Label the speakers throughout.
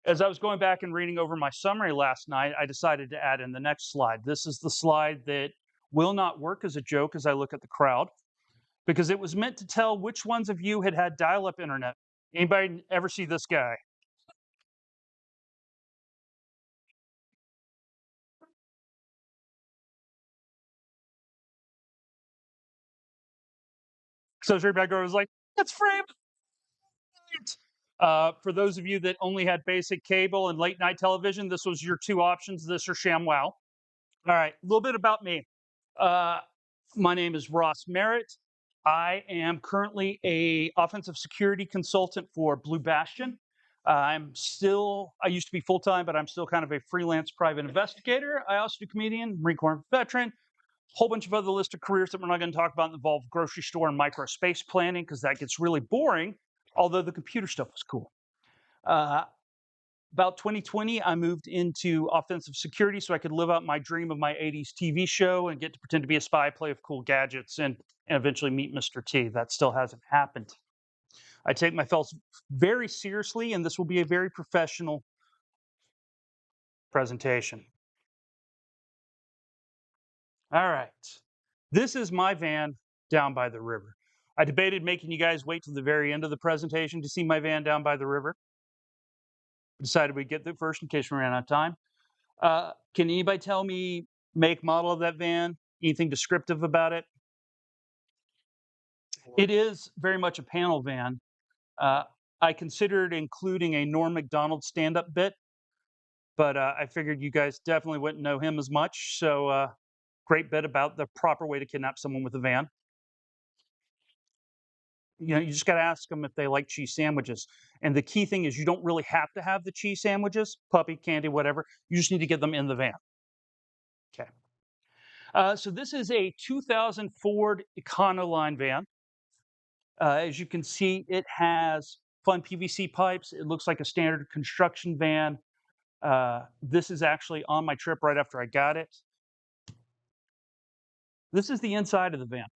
Speaker 1: As I was going back and reading over my summary last night, I decided to add in the next slide. This is the slide that will not work as a joke as I look at the crowd, because it was meant to tell which ones of you had had dial-up internet. Anybody ever see this guy? So everybody was like, "That's frame." For those of you that only had basic cable and late night television, this was your two options: this or ShamWow. All right, a little bit about me. My name is Ross Merritt. I am currently a offensive security consultant for Blue Bastion. I used to be full-time, but I'm still kind of a freelance private investigator. I also do comedian, Marine Corps veteran, whole bunch of other list of careers that we're not going to talk about involve grocery store and micro space planning, because that gets really boring, although the computer stuff was cool. About 2020, I moved into offensive security so I could live out my dream of my 80s TV show and get to pretend to be a spy, play with cool gadgets, and eventually meet Mr. T. That still hasn't happened. I take myself very seriously, and this will be a very professional presentation. All right. This is my van down by the river. I debated making you guys wait till the very end of the presentation to see my van down by the river. Decided we'd get there first in case we ran out of time. Can anybody tell me make, model of that van? Anything descriptive about it? It is very much a panel van. I considered including a Norm Macdonald stand-up bit, but I figured you guys definitely wouldn't know him as much. So great bit about the proper way to kidnap someone with a van. You know, you just got to ask them if they like cheese sandwiches. And the key thing is you don't really have to have the cheese sandwiches, puppy, candy, whatever. You just need to get them in the van. Okay. So this is a 2000 Ford Econoline van. As you can see, it has fun PVC pipes. It looks like a standard construction van. This is actually on my trip right after I got it. This is the inside of the van.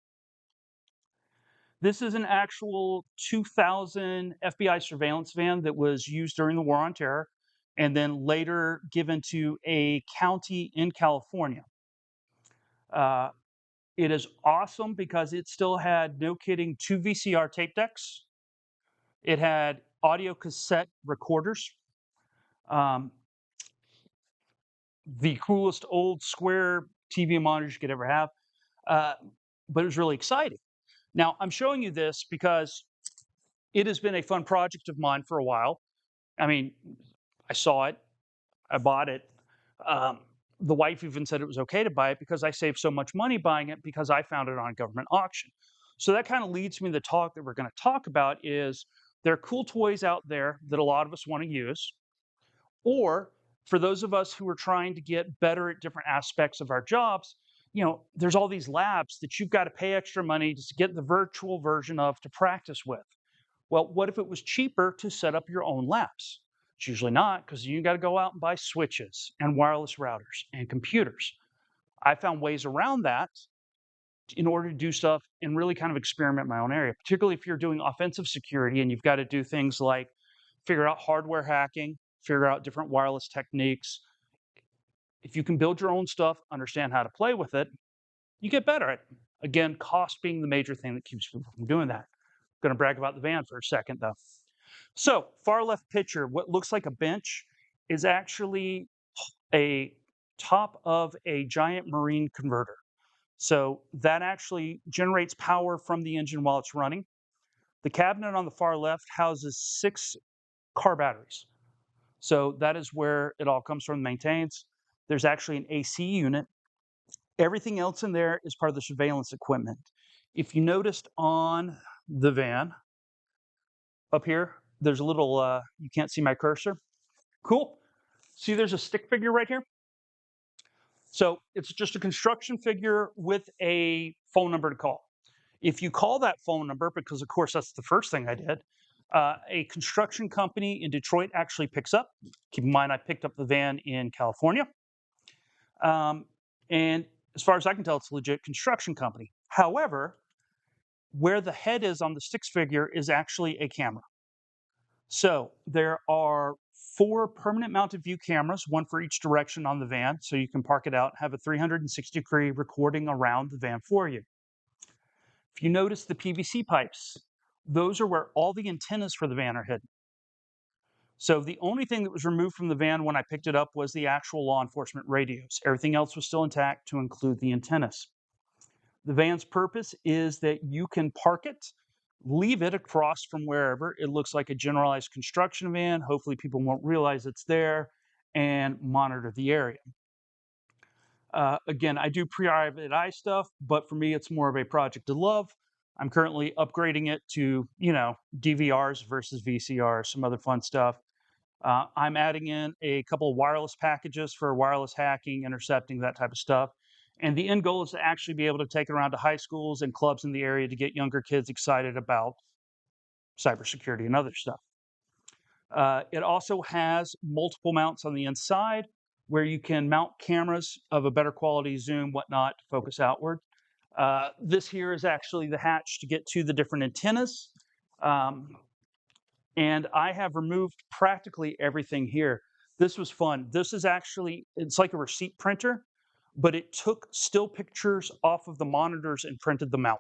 Speaker 1: This is an actual 2000 FBI surveillance van that was used during the War on Terror and then later given to a county in California. It is awesome because it still had, no kidding, 2 VCR tape decks. It had audio cassette recorders. The coolest old square TV monitors you could ever have. But it was really exciting. Now, I'm showing you this because it has been a fun project of mine for a while. I mean, I saw it, I bought it. The wife even said it was okay to buy it because I saved so much money buying it because I found it on a government auction. So that kind of leads me to the talk that we're going to talk about is there are cool toys out there that a lot of us want to use, or for those of us who are trying to get better at different aspects of our jobs, you know, there's all these labs that you've got to pay extra money to get the virtual version of to practice with. Well, what if it was cheaper to set up your own labs? It's usually not, because you got to go out and buy switches and wireless routers and computers. I found ways around that in order to do stuff and really kind of experiment in my own area, particularly if you're doing offensive security and you've got to do things like figure out hardware hacking, figure out different wireless techniques. If you can build your own stuff, understand how to play with it, you get better at it. Again, cost being the major thing that keeps people from doing that. I'm going to brag about the van for a second, though. So, far left picture, what looks like a bench is actually a top of a giant marine converter. So that actually generates power from the engine while it's running. The cabinet on the far left houses 6 car batteries. So that is where it all comes from and maintains. There's actually an AC unit. Everything else in there is part of the surveillance equipment. If you noticed on the van up here, there's a little, you can't see my cursor. Cool. See, there's a stick figure right here. So it's just a construction figure with a phone number to call. If you call that phone number, because of course that's the first thing I did, a construction company in Detroit actually picks up. Keep in mind, I picked up the van in California. And as far as I can tell, it's a legit construction company. However, where the head is on the six figure is actually a camera. So there are 4 permanent mounted view cameras, one for each direction on the van, so you can park it out, have a 360-degree recording around the van for you. If you notice the PVC pipes, those are where all the antennas for the van are hidden. So the only thing that was removed from the van when I picked it up was the actual law enforcement radios. Everything else was still intact, to include the antennas. The van's purpose is that you can park it, leave it across from wherever. It looks like a generalized construction van. Hopefully people won't realize it's there, and monitor the area. Again, I do private eye stuff, but for me, it's more of a project to love. I'm currently upgrading it to, DVRs versus VCRs, some other fun stuff. I'm adding in a couple of wireless packages for wireless hacking, intercepting, that type of stuff. And the end goal is to actually be able to take it around to high schools and clubs in the area to get younger kids excited about cybersecurity and other stuff. It also has multiple mounts on the inside where you can mount cameras of a better quality, zoom, whatnot, to focus outward. This here is actually the hatch to get to the different antennas. And I have removed practically everything here. This was fun. This is actually, it's like a receipt printer, but it took still pictures off of the monitors and printed them out.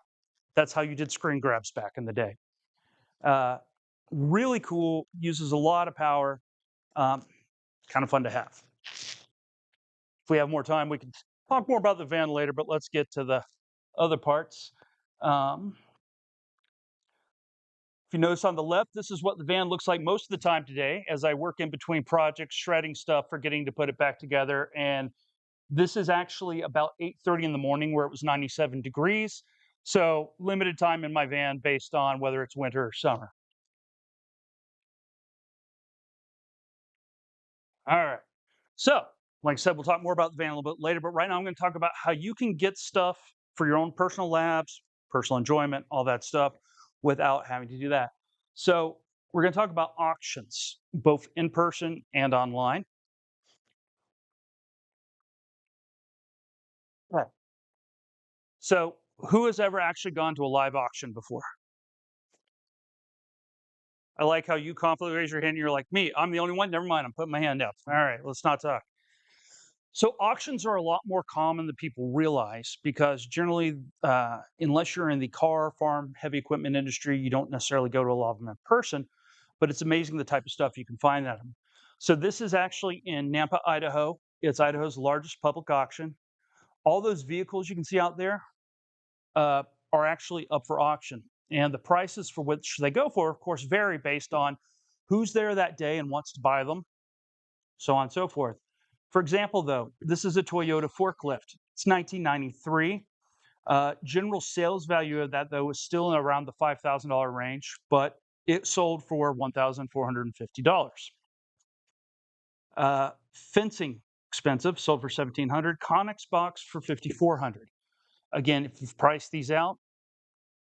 Speaker 1: That's how you did screen grabs back in the day. Really cool, uses a lot of power, kind of fun to have. If we have more time, we can talk more about the van later, but let's get to the other parts. If you notice on the left, this is what the van looks like most of the time today as I work in between projects, shredding stuff, forgetting to put it back together. And this is actually about 8:30 in the morning where it was 97 degrees. So limited time in my van based on whether it's winter or summer. All right. So, like I said, we'll talk more about the van a little bit later, but right now I'm going to talk about how you can get stuff for your own personal labs, personal enjoyment, all that stuff without having to do that. So, we're going to talk about auctions, both in person and online. Right. So, who has ever actually gone to a live auction before? I like how you confidently raise your hand and you're like, me, I'm the only one. Never mind. I'm putting my hand up. All right, let's not talk. So auctions are a lot more common than people realize because generally, unless you're in the car, farm, heavy equipment industry, you don't necessarily go to a lot of them in person. But it's amazing the type of stuff you can find at them. So this is actually in Nampa, Idaho. It's Idaho's largest public auction. All those vehicles you can see out there are actually up for auction, and the prices for which they go for, of course, vary based on who's there that day and wants to buy them, so on and so forth. For example, though, this is a Toyota forklift. It's 1993. General sales value of that, though, is still around the $5,000 range, but it sold for $1,450. Fencing, expensive, sold for $1,700. Conex box for $5,400. Again, if you've priced these out,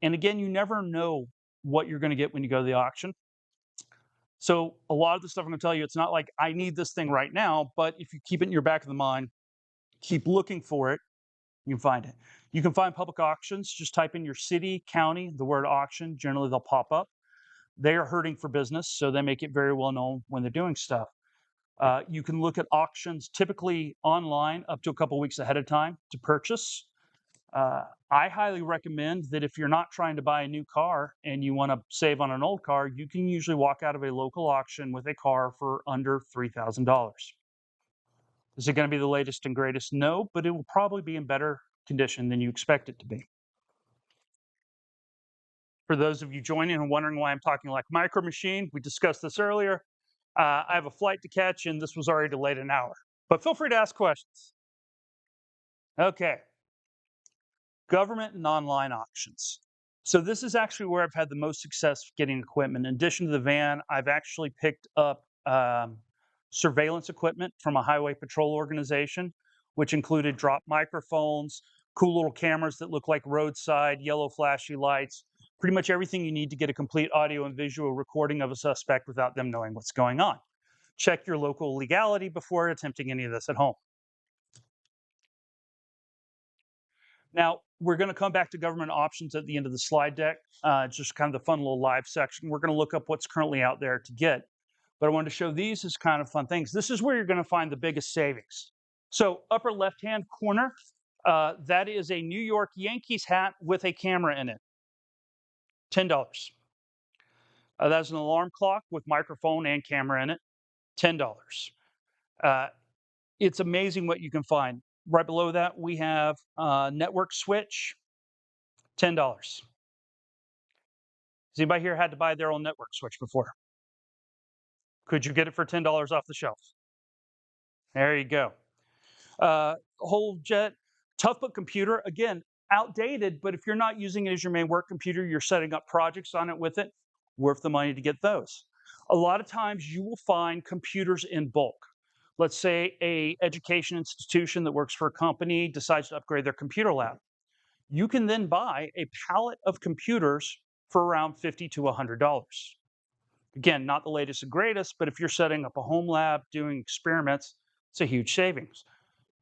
Speaker 1: and again, you never know what you're going to get when you go to the auction. So a lot of the stuff I'm going to tell you, it's not like I need this thing right now, but if you keep it in your back of the mind, keep looking for it, you can find it. You can find public auctions. Just type in your city, county, the word auction. Generally, they'll pop up. They are hurting for business, so they make it very well known when they're doing stuff. You can look at auctions typically online up to a couple weeks ahead of time to purchase. I highly recommend that if you're not trying to buy a new car and you want to save on an old car, you can usually walk out of a local auction with a car for under $3,000. Is it going to be the latest and greatest? No, but it will probably be in better condition than you expect it to be. For those of you joining and wondering why I'm talking like Micro Machine, we discussed this earlier. I have a flight to catch, and this was already delayed an hour. But feel free to ask questions. Okay. Government and online auctions. So this is actually where I've had the most success getting equipment. In addition to the van, I've actually picked up surveillance equipment from a highway patrol organization, which included drop microphones, cool little cameras that look like roadside, yellow flashy lights, pretty much everything you need to get a complete audio and visual recording of a suspect without them knowing what's going on. Check your local legality before attempting any of this at home. Now, we're going to come back to government options at the end of the slide deck. It's just kind of the fun little live section. We're going to look up what's currently out there to get. but I wanted to show these as kind of fun things. This is where you're going to find the biggest savings. So upper left-hand corner, that is a New York Yankees hat with a camera in it, $10. That's an alarm clock with microphone and camera in it, $10. Uh, it's amazing what you can find. Right below that, we have a network switch, $10. Has anybody here had to buy their own network switch before? Could you get it for $10 off the shelf? There you go. Whole jet, toughbook computer, again, outdated, but if you're not using it as your main work computer, you're setting up projects on it with it, worth the money to get those. A lot of times you will find computers in bulk. Let's say a education institution that works for a company decides to upgrade their computer lab. You can then buy a pallet of computers for around $50 to $100. Again, not the latest and greatest, but if you're setting up a home lab, doing experiments, it's a huge savings.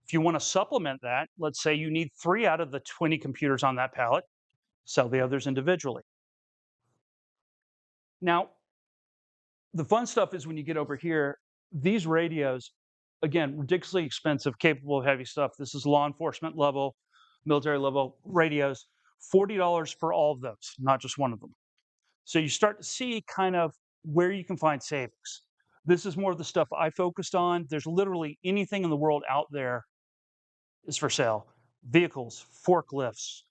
Speaker 1: If you want to supplement that, let's say you need 3 out of the 20 computers on that pallet, sell the others individually. Now, the fun stuff is when you get over here, these radios, again, ridiculously expensive, capable of heavy stuff. This is law enforcement level, military level radios, $40 for all of those, not just one of them. So you start to see kind of where you can find savings. This is more of the stuff I focused on. There's literally anything in the world out there is for sale. Vehicles, forklifts,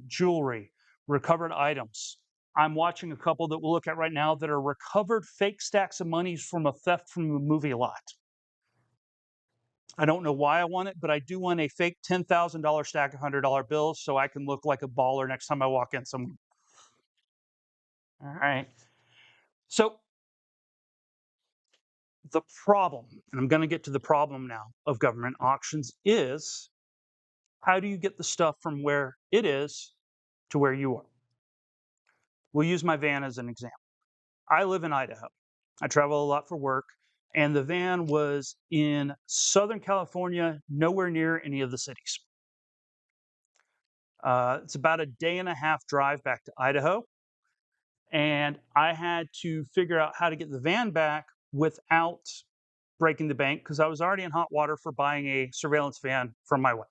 Speaker 1: jewelry, recovered items. I'm watching a couple that we'll look at right now that are recovered fake stacks of monies from a theft from a movie lot. I don't know why I want it, but I do want a fake $10,000 stack of $100 bills so I can look like a baller next time I walk in somewhere. All right. So the problem, and I'm going to get to the problem now of government auctions, is how do you get the stuff from where it is to where you are? We'll use my van as an example. I live in Idaho. I travel a lot for work, and the van was in Southern California, nowhere near any of the cities. It's about a day and a half drive back to Idaho, and I had to figure out how to get the van back without breaking the bank because I was already in hot water for buying a surveillance van from my wife.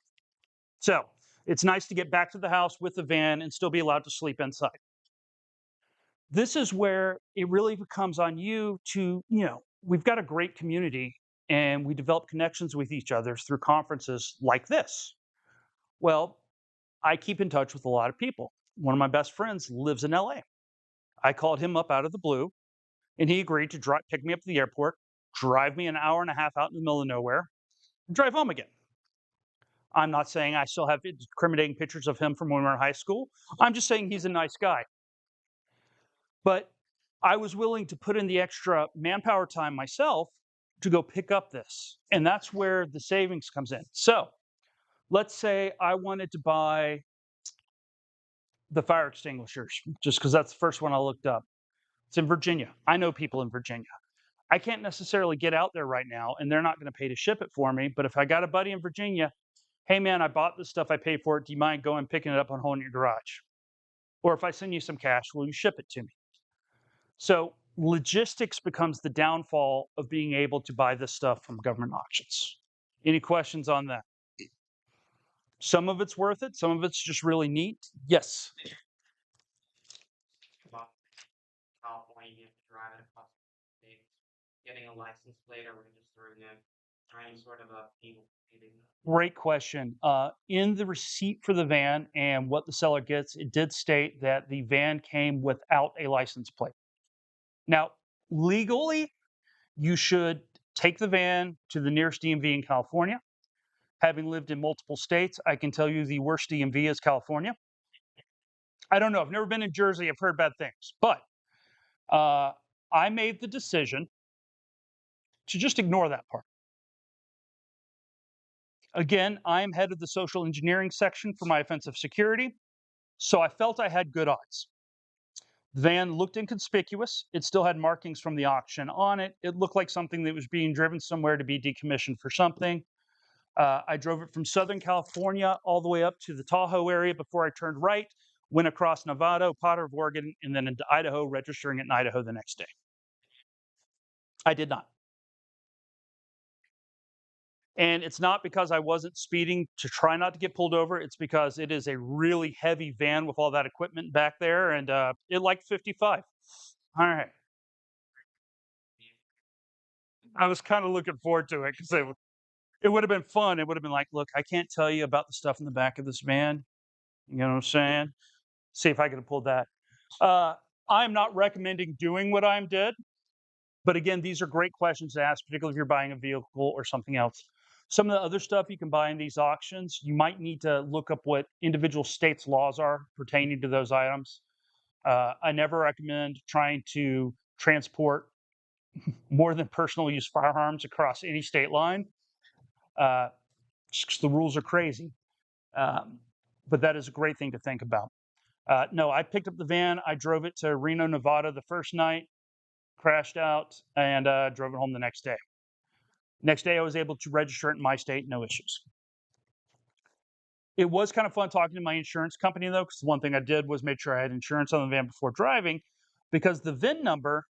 Speaker 1: So it's nice to get back to the house with the van and still be allowed to sleep inside. This is where it really becomes on you to, we've got a great community and we develop connections with each other through conferences like this. Well, I keep in touch with a lot of people. One of my best friends lives in LA. I called him up out of the blue and he agreed to pick me up to the airport, drive me an hour and a half out in the middle of nowhere, and drive home again. I'm not saying I still have incriminating pictures of him from when we were in high school. I'm just saying he's a nice guy. But I was willing to put in the extra manpower time myself to go pick up this. And that's where the savings comes in. So let's say I wanted to buy the fire extinguishers, just because that's the first one I looked up. It's in Virginia. I know people in Virginia. I can't necessarily get out there right now, and they're not going to pay to ship it for me. But if I got a buddy in Virginia, hey man, I bought this stuff, I paid for it. Do you mind going picking it up and holding it in your garage? Or if I send you some cash, will you ship it to me? So logistics becomes the downfall of being able to buy this stuff from government auctions. Any questions on that? Some of it's worth it. Some of it's just really neat. Yes.
Speaker 2: About California, you have to drive it across the state, getting a license plate or registering it, trying sort of a people.
Speaker 1: Great question. In the receipt for the van and what the seller gets, it did state that the van came without a license plate. Now, legally, you should take the van to the nearest DMV in California. Having lived in multiple states, I can tell you the worst DMV is California. I don't know. I've never been in Jersey. I've heard bad things. But I made the decision to just ignore that part. Again, I am head of the social engineering section for my offensive security, so I felt I had good odds. The van looked inconspicuous. It still had markings from the auction on it. It looked like something that was being driven somewhere to be decommissioned for something. I drove it from Southern California all the way up to the Tahoe area before I turned right, went across Nevada, Potter of Oregon, and then into Idaho, registering it in Idaho the next day. I did not. And it's not because I wasn't speeding to try not to get pulled over. It's because it is a really heavy van with all that equipment back there, and it liked 55. All right. I was kind of looking forward to it because it would have been fun. It would have been like, look, I can't tell you about the stuff in the back of this van. You know what I'm saying? See if I could have pulled that. Uh, I'm not recommending doing what I did. But again, these are great questions to ask, particularly if you're buying a vehicle or something else. Some of the other stuff you can buy in these auctions, you might need to look up what individual states' laws are pertaining to those items. I never recommend trying to transport more than personal use firearms across any state line. Uh, the rules are crazy. Um, but that is a great thing to think about. No, I picked up the van. I drove it to Reno, Nevada the first night, crashed out, and drove it home the next day. Next day, I was able to register it in my state, no issues. It was kind of fun talking to my insurance company, though, because one thing I did was make sure I had insurance on the van before driving, because the VIN number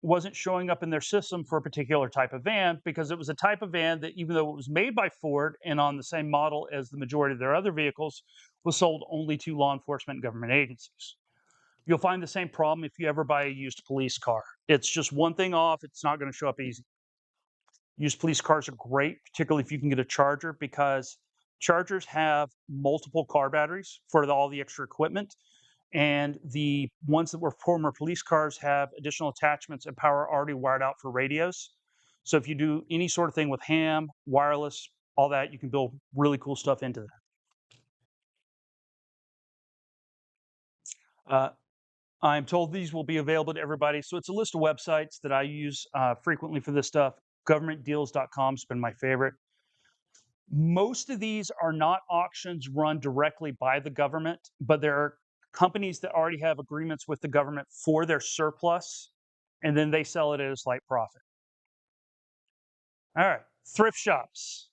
Speaker 1: wasn't showing up in their system for a particular type of van, because it was a type of van that, even though it was made by Ford and on the same model as the majority of their other vehicles, was sold only to law enforcement and government agencies. You'll find the same problem if you ever buy a used police car. It's just one thing off, it's not going to show up easy. Used police cars are great, particularly if you can get a charger, because chargers have multiple car batteries for all the extra equipment. And the ones that were former police cars have additional attachments and power already wired out for radios. So if you do any sort of thing with ham, wireless, all that, you can build really cool stuff into that. I'm told these will be available to everybody. So it's a list of websites that I use frequently for this stuff. Governmentdeals.com has been my favorite. Most of these are not auctions run directly by the government, but there are companies that already have agreements with the government for their surplus, and then they sell it at a slight profit. All right, thrift shops.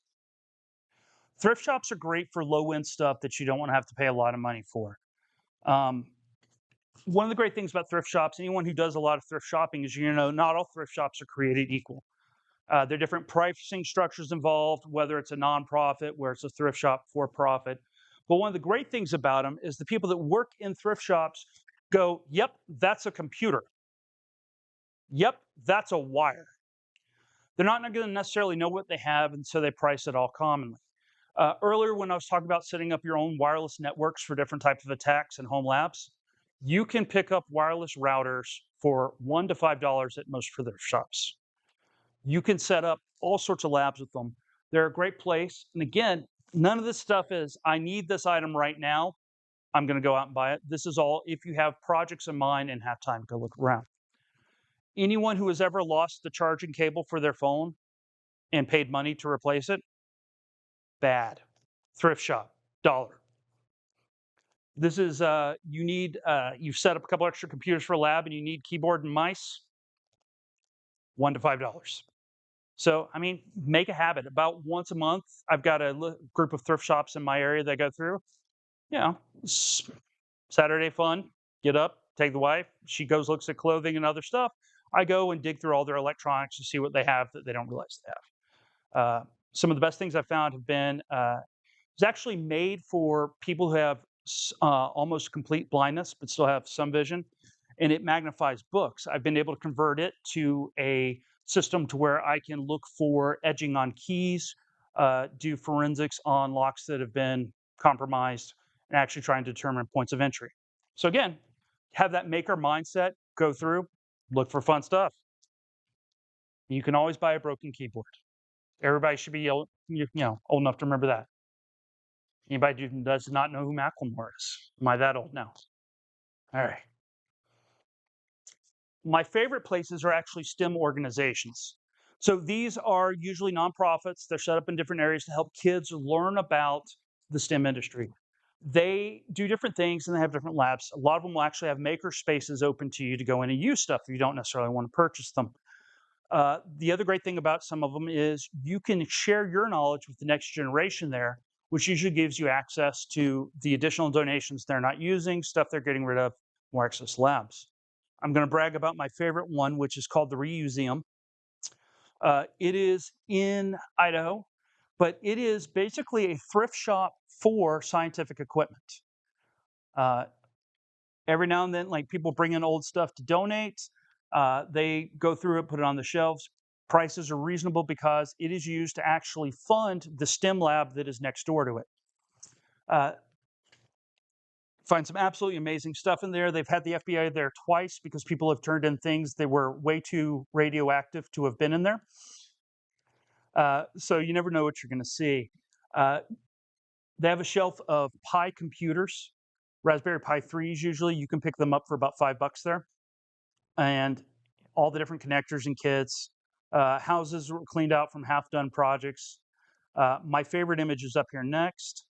Speaker 1: Thrift shops are great for low end stuff that you don't want to have to pay a lot of money for. Um, One of the great things about thrift shops, anyone who does a lot of thrift shopping, is not all thrift shops are created equal. There are different pricing structures involved, whether it's a nonprofit, where it's a thrift shop for profit. But one of the great things about them is the people that work in thrift shops go, yep, that's a computer. Yep, that's a wire. They're not going to necessarily know what they have, and so they price it all commonly. Earlier, when I was talking about setting up your own wireless networks for different types of attacks and home labs, you can pick up wireless routers for $1 to $5 at most for thrift shops. You can set up all sorts of labs with them. They're a great place. And again, none of this stuff is, I need this item right now, I'm going to go out and buy it. This is all if you have projects in mind and have time to look around. Anyone who has ever lost the charging cable for their phone and paid money to replace it, bad. Thrift shop, dollar. This is, you've set up a couple extra computers for a lab and you need keyboard and mice, $1 to $5. So, I mean, make a habit. About once a month, I've got a group of thrift shops in my area that I go through. You know, Saturday fun, get up, take the wife. She goes, looks at clothing and other stuff. I go and dig through all their electronics to see what they have that they don't realize they have. Some of the best things I've found have been it's actually made for people who have almost complete blindness, but still have some vision, and it magnifies books. I've been able to convert it to a system to where I can look for edging on keys, do forensics on locks that have been compromised, and actually try and determine points of entry. So again, have that maker mindset, go through, look for fun stuff. You can always buy a broken keyboard. Everybody should be old enough to remember that. Anybody who does not know who Macklemore is? Am I that old now? All right. My favorite places are actually STEM organizations. So these are usually nonprofits. They're set up in different areas to help kids learn about the STEM industry. They do different things and they have different labs. A lot of them will actually have maker spaces open to you to go in and use stuff if you don't necessarily want to purchase them. The other great thing about some of them is you can share your knowledge with the next generation there, which usually gives you access to the additional donations they're not using, stuff they're getting rid of, more access labs. I'm going to brag about my favorite one, which is called the Reuseum. It is in Idaho, but it is basically a thrift shop for scientific equipment. Every now and then, like people bring in old stuff to donate. They go through it, put it on the shelves. Prices are reasonable because it is used to actually fund the STEM lab that is next door to it. Find some absolutely amazing stuff in there. They've had the FBI there twice because people have turned in things that were way too radioactive to have been in there. So you never know what you're going to see. Uh, they have a shelf of Pi computers, Raspberry Pi 3s usually. You can pick them up for about $5 there. And all the different connectors and kits. Houses were cleaned out from half-done projects. My favorite image is up here next.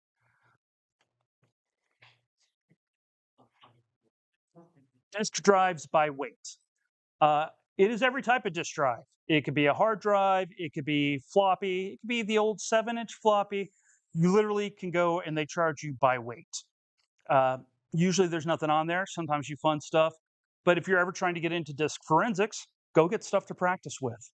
Speaker 1: Disk drives by weight. It is every type of disk drive. It could be a hard drive, it could be floppy, it could be the old 7-inch floppy. You literally can go and they charge you by weight. Usually there's nothing on there. Sometimes you fund stuff. But if you're ever trying to get into disk forensics, go get stuff to practice with.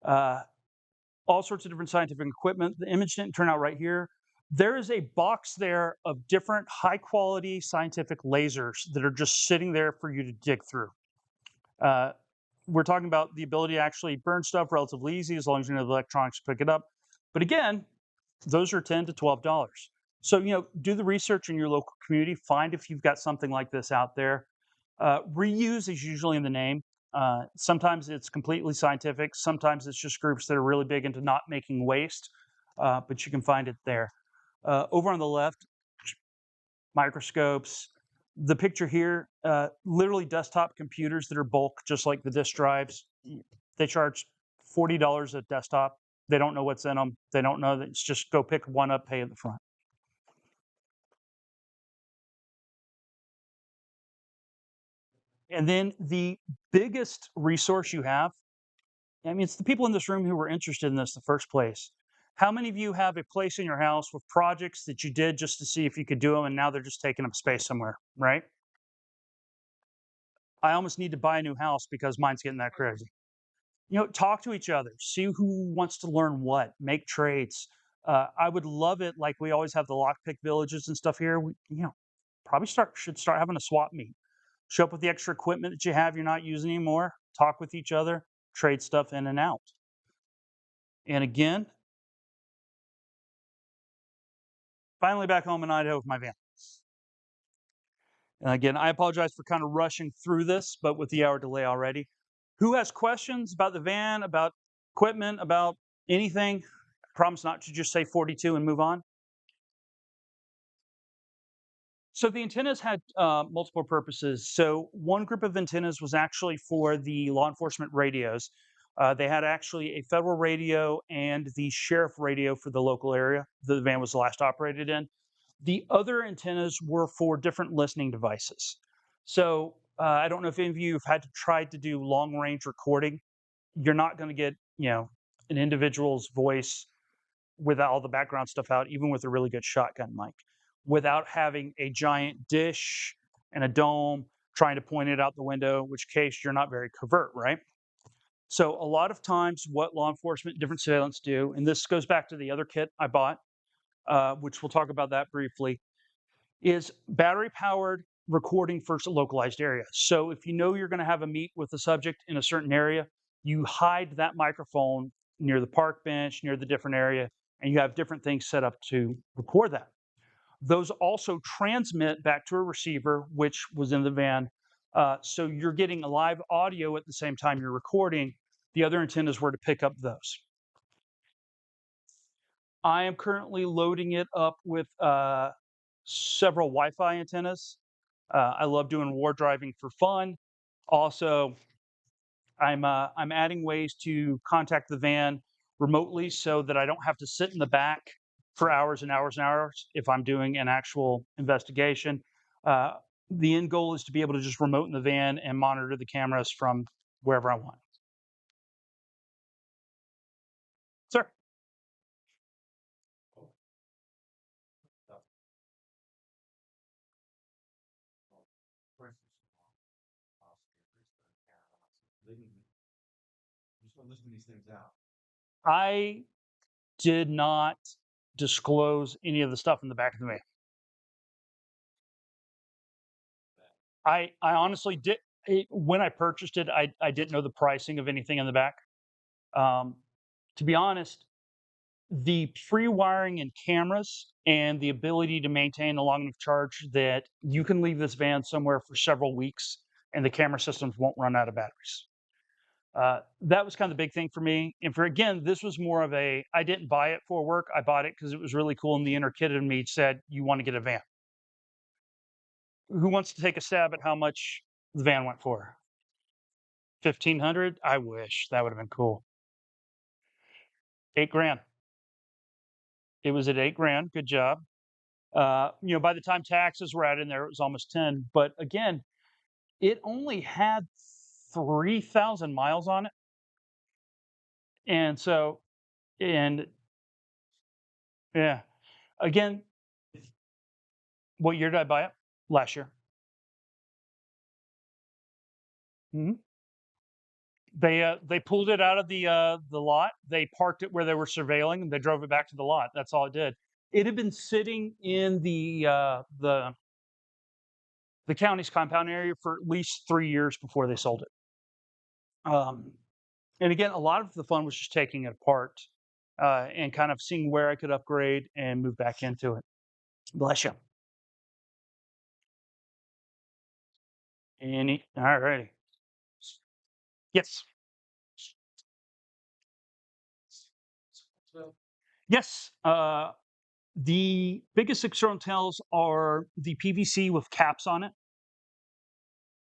Speaker 1: All sorts of different scientific equipment. The image didn't turn out right here. There is a box there of different high quality scientific lasers that are just sitting there for you to dig through. We're talking about the ability to actually burn stuff relatively easy as long as you know the electronics to pick it up. But again, those are $10 to $12. So, do the research in your local community. Find if you've got something like this out there. Reuse is usually in the name. Sometimes it's completely scientific. Sometimes it's just groups that are really big into not making waste, but you can find it there. Over on the left, microscopes. The picture here, literally desktop computers that are bulk, just like the disk drives. They charge $40 a desktop. They don't know what's in them. They don't know that it's just go pick one up, pay at the front. And then the biggest resource you have, I mean, it's the people in this room who were interested in this in the first place. How many of you have a place in your house with projects that you did just to see if you could do them, and now they're just taking up space somewhere, right? I almost need to buy a new house because mine's getting that crazy. Talk to each other, see who wants to learn what, make trades. I would love it, like we always have the lockpick villages and stuff here. Probably should start having a swap meet. Show up with the extra equipment that you have you're not using anymore. Talk with each other, trade stuff in and out. And again, finally back home in Idaho with my van. And again, I apologize for kind of rushing through this, but with the hour delay already. Who has questions about the van, about equipment, about anything? I promise not to just say 42 and move on. So the antennas had multiple purposes. So one group of antennas was actually for the law enforcement radios. They had actually a federal radio and the sheriff radio for the local area the van was last operated in. The other antennas were for different listening devices. So I don't know if any of you have had to try to do long range recording. You're not going to get, an individual's voice without all the background stuff out, even with a really good shotgun mic, without having a giant dish and a dome trying to point it out the window, which case you're not very covert, right? So a lot of times what law enforcement, different surveillance do, and this goes back to the other kit I bought, which we'll talk about that briefly, is battery powered recording for a localized area. So if you know you're going to have a meet with the subject in a certain area, you hide that microphone near the park bench, near the different area, and you have different things set up to record that. Those also transmit back to a receiver, which was in the van. So you're getting a live audio at the same time you're recording. The other antennas were to pick up those. I am currently loading it up with several Wi-Fi antennas. I love doing war driving for fun. Also, I'm adding ways to contact the van remotely so that I don't have to sit in the back for hours and hours and hours if I'm doing an actual investigation. Uh, the end goal is to be able to just remote in the van and monitor the cameras from wherever I want. Sir.
Speaker 3: Just want to listen these things out.
Speaker 1: I did not disclose any of the stuff in the back of the van. I honestly did. When I purchased it, I didn't know the pricing of anything in the back. Um, to be honest, the pre-wiring and cameras and the ability to maintain a long enough charge that you can leave this van somewhere for several weeks and the camera systems won't run out of batteries. That was kind of the big thing for me. And for again, this was more of a I didn't buy it for work. I bought it because it was really cool. And the inner kid in me said, "You want to get a van? Who wants to take a stab at how much the van went for? 1,500? I wish that would have been cool. 8 grand. It was at 8 grand. Good job. By the time taxes were added in there, it was almost 10. But again, it only had 3,000 miles on it. And so, and yeah, again, what year did I buy it? Last year. Mhm. They pulled it out of the lot. They parked it where they were surveilling, and they drove it back to the lot. That's all it did. It had been sitting in the county's compound area for at least 3 years before they sold it. And again, a lot of the fun was just taking it apart and kind of seeing where I could upgrade and move back into it. Bless you. All righty. Yes. Yes. The biggest external tells are the PVC with caps on it.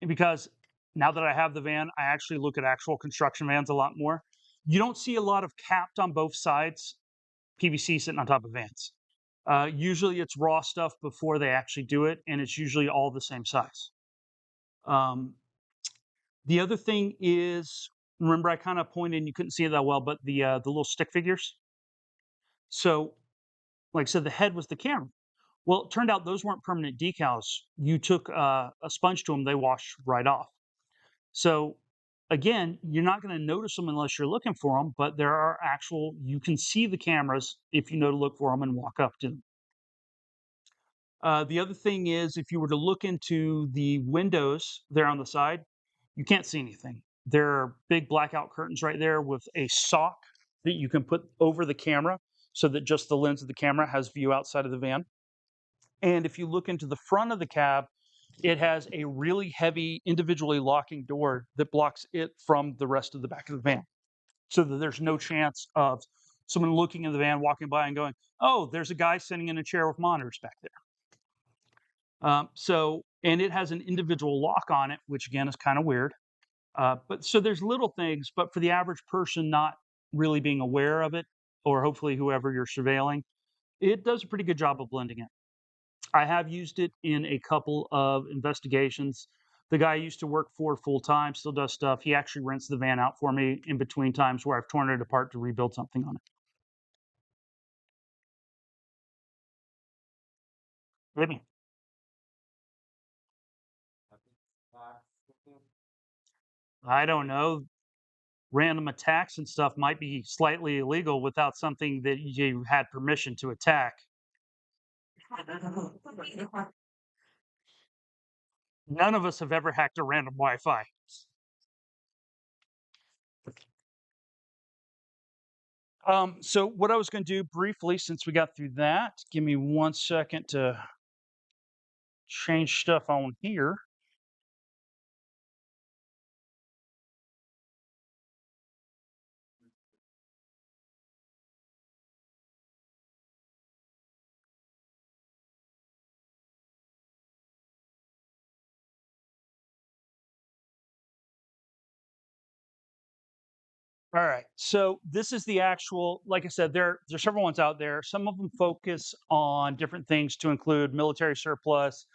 Speaker 1: Because now that I have the van, I actually look at actual construction vans a lot more. You don't see a lot of capped on both sides PVC sitting on top of vans. Usually it's raw stuff before they actually do it, and it's usually all the same size. Um, the other thing is, remember I kind of pointed and you couldn't see it that well, but the little stick figures. So, like I said, the head was the camera. Well, it turned out those weren't permanent decals. You took a sponge to them, they wash right off. So again, you're not going to notice them unless you're looking for them, but there are actual, you can see the cameras if you know to look for them and walk up to them. The other thing is, if you were to look into the windows there on the side, you can't see anything. There are big blackout curtains right there with a sock that you can put over the camera so that just the lens of the camera has view outside of the van. And if you look into the front of the cab, it has a really heavy individually locking door that blocks it from the rest of the back of the van so that there's no chance of someone looking in the van, walking by and going, oh, there's a guy sitting in a chair with monitors back there. And it has an individual lock on it, which again is kind of weird. But so there's little things, but for the average person not really being aware of it, or hopefully whoever you're surveilling, it does a pretty good job of blending it. I have used it in a couple of investigations. The guy I used to work for full time still does stuff. He actually rents the van out for me in between times where I've torn it apart to rebuild something on it. Maybe. I don't know. Random attacks and stuff might be slightly illegal without something that you had permission to attack. None of us have ever hacked a random Wi-Fi. So what I was going to do briefly, since we got through that, give me 1 second to change stuff on here. All right. So this is the actual, like I said, there's several ones out there. Some of them focus on different things to include military surplus.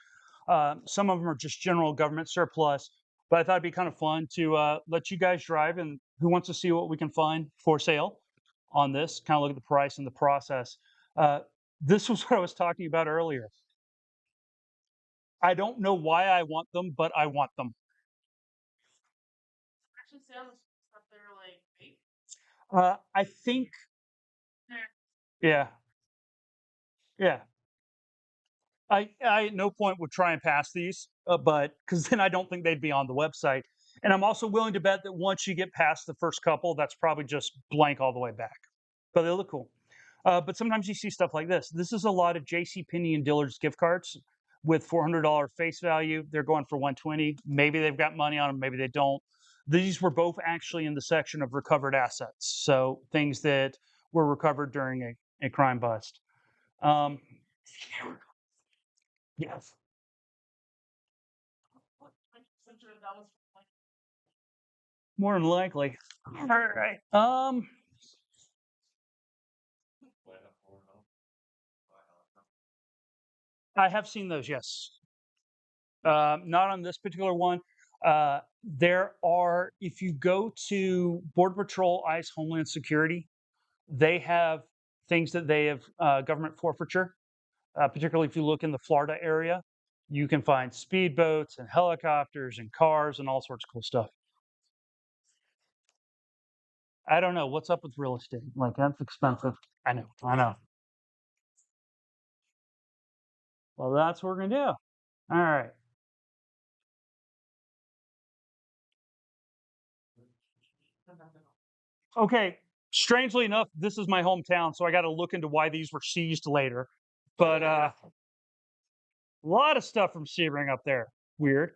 Speaker 1: Some of them are just general government surplus. But I thought it'd be kind of fun to let you guys drive, and who wants to see what we can find for sale on this, kind of look at the price and the process. Uh, this was what I was talking about earlier. I don't know why I want them, but I want them. I think, yeah, yeah. I at no point would try and pass these, but because then I don't think they'd be on the website. And I'm also willing to bet that once you get past the first couple, that's probably just blank all the way back. But they look cool. But sometimes you see stuff like this. This is a lot of J.C. Penney and Dillard's gift cards with $400 face value. They're going for 120. Maybe they've got money on them. Maybe they don't. These were both actually in the section of recovered assets, so things that were recovered during a crime bust. Um, yes. More than likely. All right. I have seen those. Yes. Not on this particular one. There are, if you go to Border Patrol, ICE, Homeland Security, they have things that they have government forfeiture. Particularly if you look in the Florida area, you can find speedboats and helicopters and cars and all sorts of cool stuff. I don't know what's up with real estate. Like that's expensive. I know. I know. Well, that's what we're gonna do. All right. Okay. Strangely enough, this is my hometown, so I got to look into why these were seized later. But a lot of stuff from Sebring up there. Weird.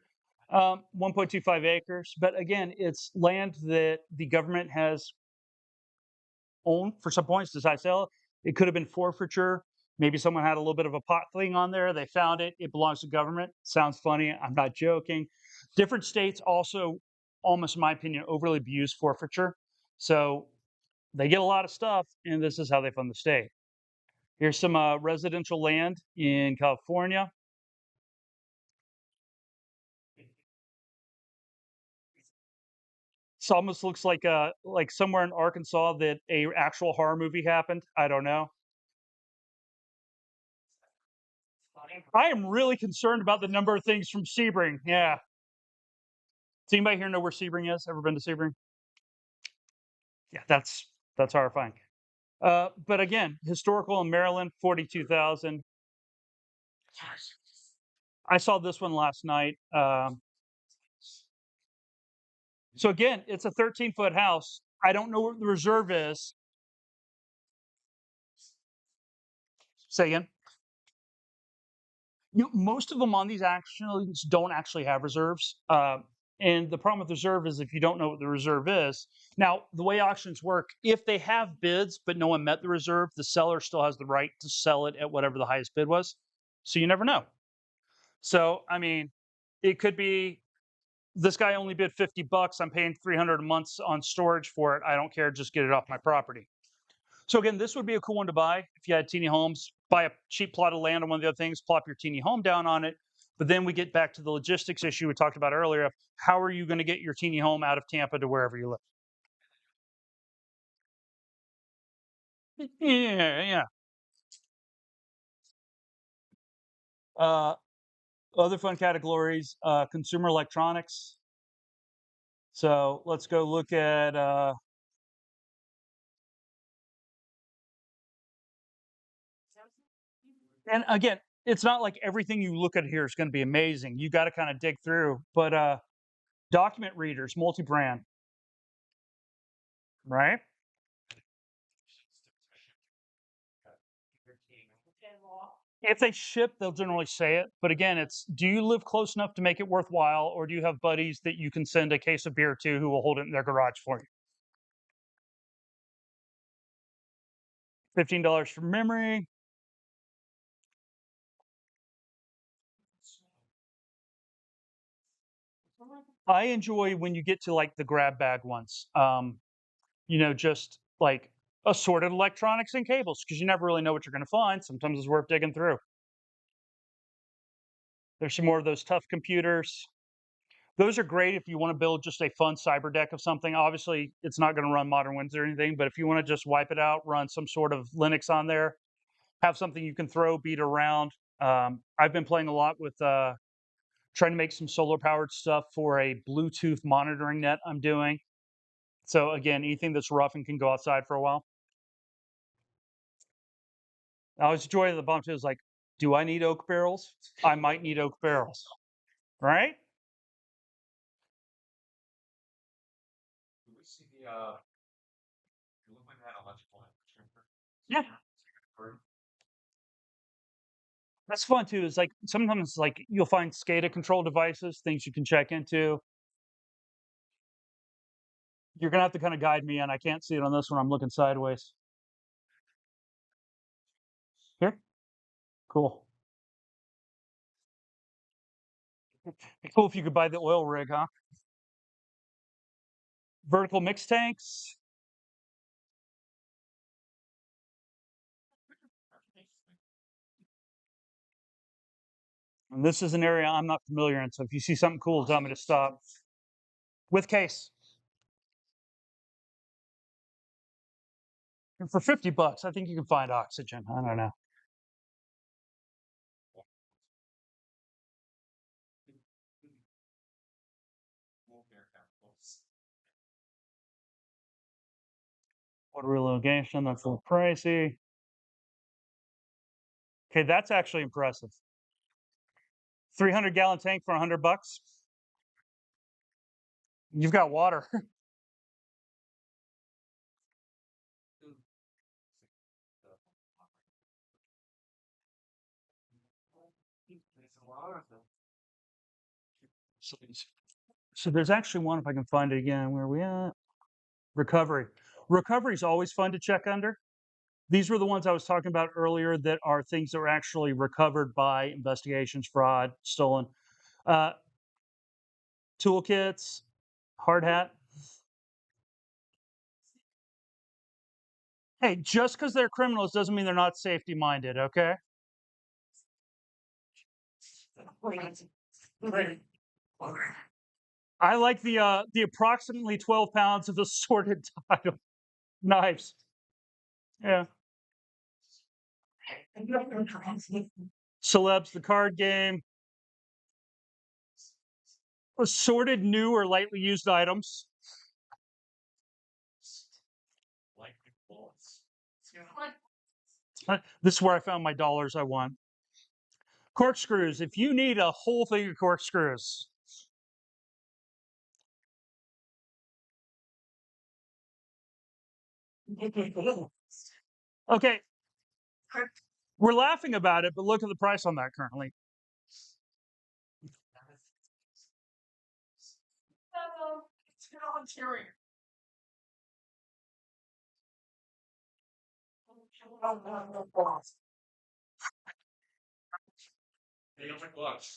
Speaker 1: 1.25 acres, but again, it's land that the government has owned for some points. Decided to sell it. It could have been forfeiture. Maybe someone had a little bit of a pot thing on there. They found it. It belongs to government. Sounds funny. I'm not joking. Different states also, almost in my opinion, overly abuse forfeiture. So they get a lot of stuff, and this is how they fund the state. Here's some residential land in California. This almost looks like somewhere in Arkansas that a actual horror movie happened. I don't know. I am really concerned about the number of things from Sebring. Yeah. Does anybody here know where Sebring is? Ever been to Sebring? Yeah, that's horrifying. But again, historical in Maryland, 42,000. I saw this one last night. So again, it's a 13-foot house. I don't know what the reserve is. Say again. Most of them on these actions don't actually have reserves. And the problem with reserve is if you don't know what the reserve is. Now, the way auctions work, if they have bids but no one met the reserve, the seller still has the right to sell it at whatever the highest bid was. So you never know. So, I mean, it could be this guy only bid 50 bucks. I'm paying 300 a month on storage for it. I don't care. Just get it off my property. So again, this would be a cool one to buy if you had teeny homes. Buy a cheap plot of land on one of the other things, plop your teeny home down on it. But then we get back to the logistics issue we talked about earlier of how are you going to get your teeny home out of Tampa to wherever you live? Yeah, yeah. Uh, Other fun categories, consumer electronics. So let's go look at and again, it's not like everything you look at here is going to be amazing. You got to kind of dig through. But document readers, multi-brand, right? If they ship, they'll generally say it. But again, it's do you live close enough to make it worthwhile, or do you have buddies that you can send a case of beer to who will hold it in their garage for you? $15 for memory. I enjoy when you get to like the grab bag ones. Just like assorted electronics and cables, because you never really know what you're going to find. Sometimes it's worth digging through. There's some more of those tough computers. Those are great if you want to build just a fun cyber deck of something. Obviously, it's not going to run modern Windows or anything, but if you want to just wipe it out, run some sort of Linux on there, have something you can throw, beat around. I've been playing a lot with trying to make some solar powered stuff for a Bluetooth monitoring net I'm doing. So again, anything that's rough and can go outside for a while. I always enjoy the bump too. Is like, do I need oak barrels? I might need oak barrels, right?
Speaker 3: Do we see the you look like that electrical infrastructure?
Speaker 1: Yeah,
Speaker 3: Or
Speaker 1: that's fun too. Is like sometimes like you'll find SCADA control devices, things you can check into. You're gonna have to kind of guide me, and I can't see it on this one. I'm looking sideways. Here, cool. Cool if you could buy the oil rig, huh? Vertical mix tanks. And this is an area I'm not familiar in. So if you see something cool, tell me to stop. With case. And for $50, I think you can find oxygen. I don't know. Water relocation, that's a little pricey. Okay, that's actually impressive. 300-gallon tank for $100. You've got water. So there's actually one, if I can find it again. Where are we at? Recovery. Recovery is always fun to check under. These were the ones I was talking about earlier that are things that were actually recovered by investigations, fraud, stolen. Uh, Toolkits, hard hat. Hey, just because they're criminals doesn't mean they're not safety minded, okay? I like the approximately 12 pounds of assorted knives. Yeah. Celebs, the card game. Assorted new or lightly used items. This is where I found my dollars I won. Corkscrews. If you need a whole thing of corkscrews. Okay. We're laughing about it, but look at the price on that currently.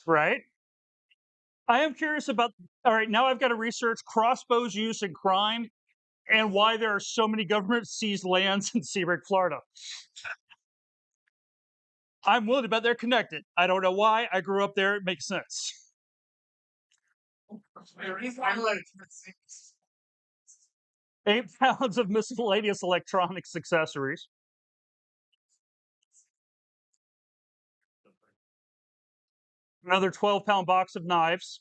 Speaker 1: Right? I am curious about. All right, now I've got to research crossbows use in crime and why there are so many government seized lands in Seabrook, Florida. I'm willing to bet they're connected. I don't know why. I grew up there. It makes sense. 8 pounds of miscellaneous electronics accessories. Another 12-pound box of knives.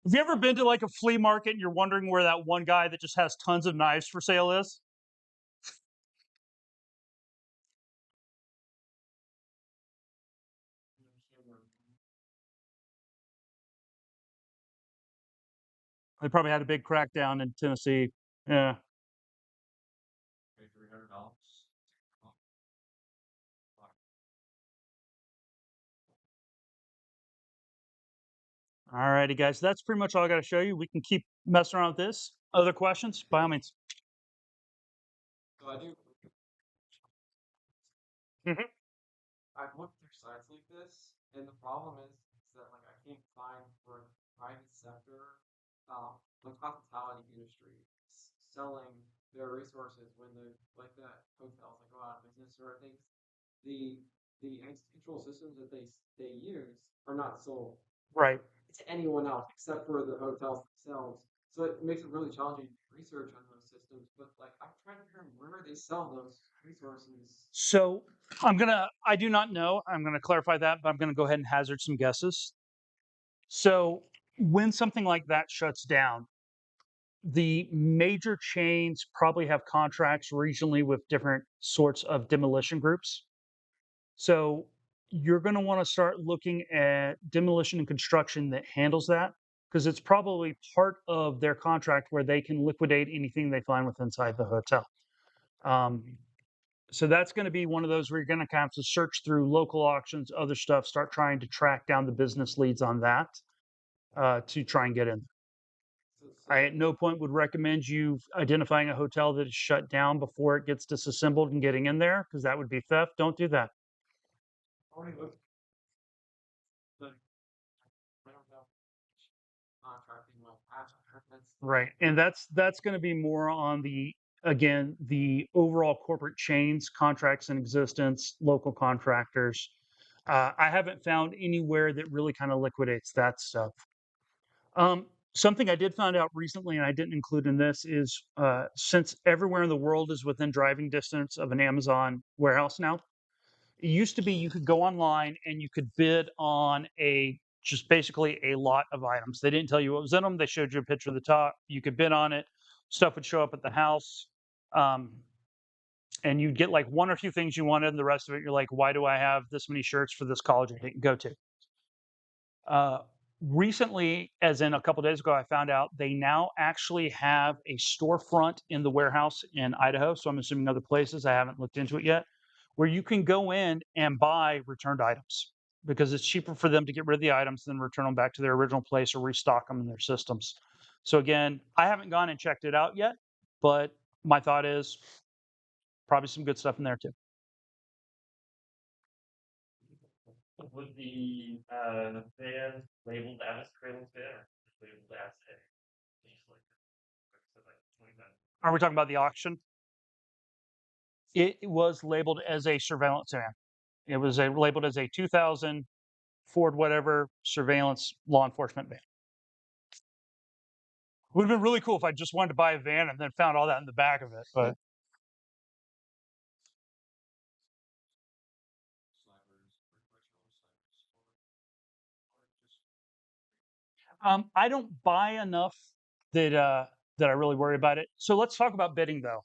Speaker 1: Have you ever been to like a flea market and you're wondering where that one guy that just has tons of knives for sale is? They probably had a big crackdown in Tennessee. Yeah.
Speaker 3: $300.
Speaker 1: All righty, guys. That's pretty much all I got to show you. We can keep messing around with this. Other questions? By all means.
Speaker 3: So I do.
Speaker 1: Mhm.
Speaker 3: I've looked through sites like this, and the problem is that like I can't find where the private sector, like hospitality industry, selling their resources when the hotels that go out of business or things, the access control systems that they use are not sold
Speaker 1: Right.
Speaker 3: to anyone else except for the hotels themselves. So it makes it really challenging to do research on those systems. But like I'm trying to figure out where they sell those resources.
Speaker 1: So I do not know. I'm gonna clarify that, but I'm gonna go ahead and hazard some guesses. So when something like that shuts down, the major chains probably have contracts regionally with different sorts of demolition groups. So you're going to want to start looking at demolition and construction that handles that, because it's probably part of their contract where they can liquidate anything they find with inside the hotel. So that's going to be one of those where you're going to have to search through local auctions, other stuff, start trying to track down the business leads on that to try and get in. I at no point would recommend you identifying a hotel that is shut down before it gets disassembled and getting in there, because that would be theft. Don't do that. Right, and that's going to be more on the, again, the overall corporate chains, contracts in existence, local contractors. I haven't found anywhere that really kind of liquidates that stuff. Something I did find out recently, and I didn't include in this, is since everywhere in the world is within driving distance of an Amazon warehouse now, it used to be you could go online and you could bid on just basically a lot of items. They didn't tell you what was in them. They showed you a picture of the top. You could bid on it. Stuff would show up at the house. And you'd get like one or two things you wanted, and the rest of it, you're like, why do I have this many shirts for this college I didn't go to? Recently, as in a couple days ago, I found out they now actually have a storefront in the warehouse in Idaho. So I'm assuming other places. I haven't looked into it yet, where you can go in and buy returned items because it's cheaper for them to get rid of the items than return them back to their original place or restock them in their systems. So again, I haven't gone and checked it out yet, but my thought is probably some good stuff in there too.
Speaker 4: Would the van labeled as trailing van or labeled as a
Speaker 1: Are we talking about the auction? It was labeled as a surveillance van. It was labeled as a 2000 Ford whatever surveillance law enforcement van. Would have been really cool if I just wanted to buy a van and then found all that in the back of it, but I don't buy enough that I really worry about it. So let's talk about bidding though.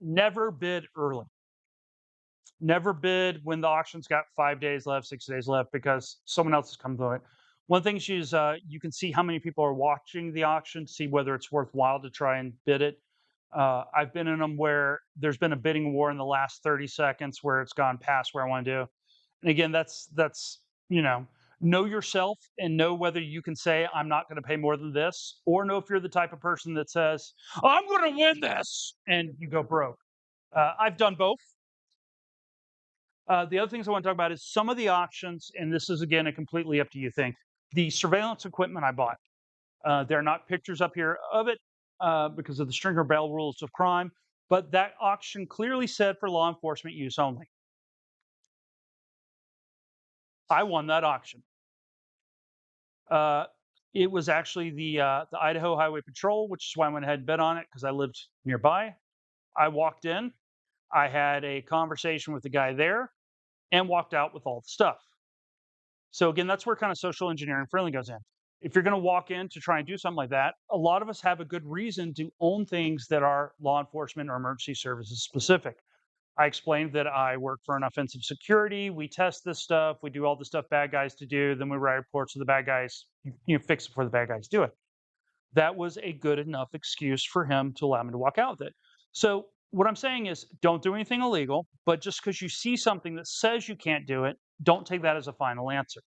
Speaker 1: Never bid early. Never bid when the auction's got 5 days left, 6 days left, because someone else has come through it. One thing is you can see how many people are watching the auction, see whether it's worthwhile to try and bid it. I've been in them where there's been a bidding war in the last 30 seconds where it's gone past where I want to do. And again, that's know yourself and know whether you can say, I'm not going to pay more than this, or know if you're the type of person that says, I'm going to win this, and you go broke. I've done both. The other things I want to talk about is some of the auctions, and this is, again, a completely up to you thing. The surveillance equipment I bought, there are not pictures up here of it because of the stringer bell rules of crime, but that auction clearly said for law enforcement use only. I won that auction. It was actually the Idaho Highway Patrol, which is why I went ahead and bet on it because I lived nearby. I walked in, I had a conversation with the guy there, and walked out with all the stuff. So again, that's where kind of social engineering friendly goes in. If you're going to walk in to try and do something like that, a lot of us have a good reason to own things that are law enforcement or emergency services specific. I explained that I work for an offensive security. We test this stuff. We do all the stuff bad guys to do. Then we write reports to the bad guys, fix it before the bad guys do it. That was a good enough excuse for him to allow me to walk out with it. So what I'm saying is don't do anything illegal, but just because you see something that says you can't do it, don't take that as a final answer.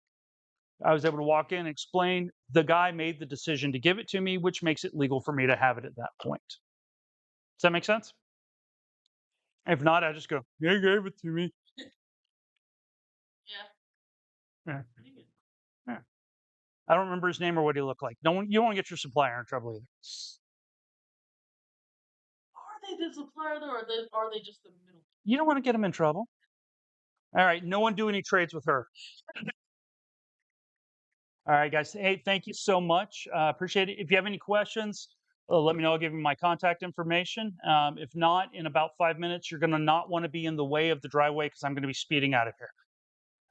Speaker 1: I was able to walk in and explain the guy made the decision to give it to me, which makes it legal for me to have it at that point. Does that make sense? If not, I just go, "He gave it to me." Yeah. Yeah. I don't remember his name or what he looked like. You don't want to get your supplier in trouble either.
Speaker 5: Are they the supplier though, or are they just the middle?
Speaker 1: You don't want to get him in trouble. All right, no one do any trades with her. All right, guys. Hey, thank you so much. Appreciate it. If you have any questions, let me know. I'll give you my contact information. If not, in about 5 minutes, you're going to not want to be in the way of the driveway because I'm going to be speeding out of here.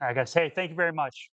Speaker 1: All right, guys. Hey, thank you very much.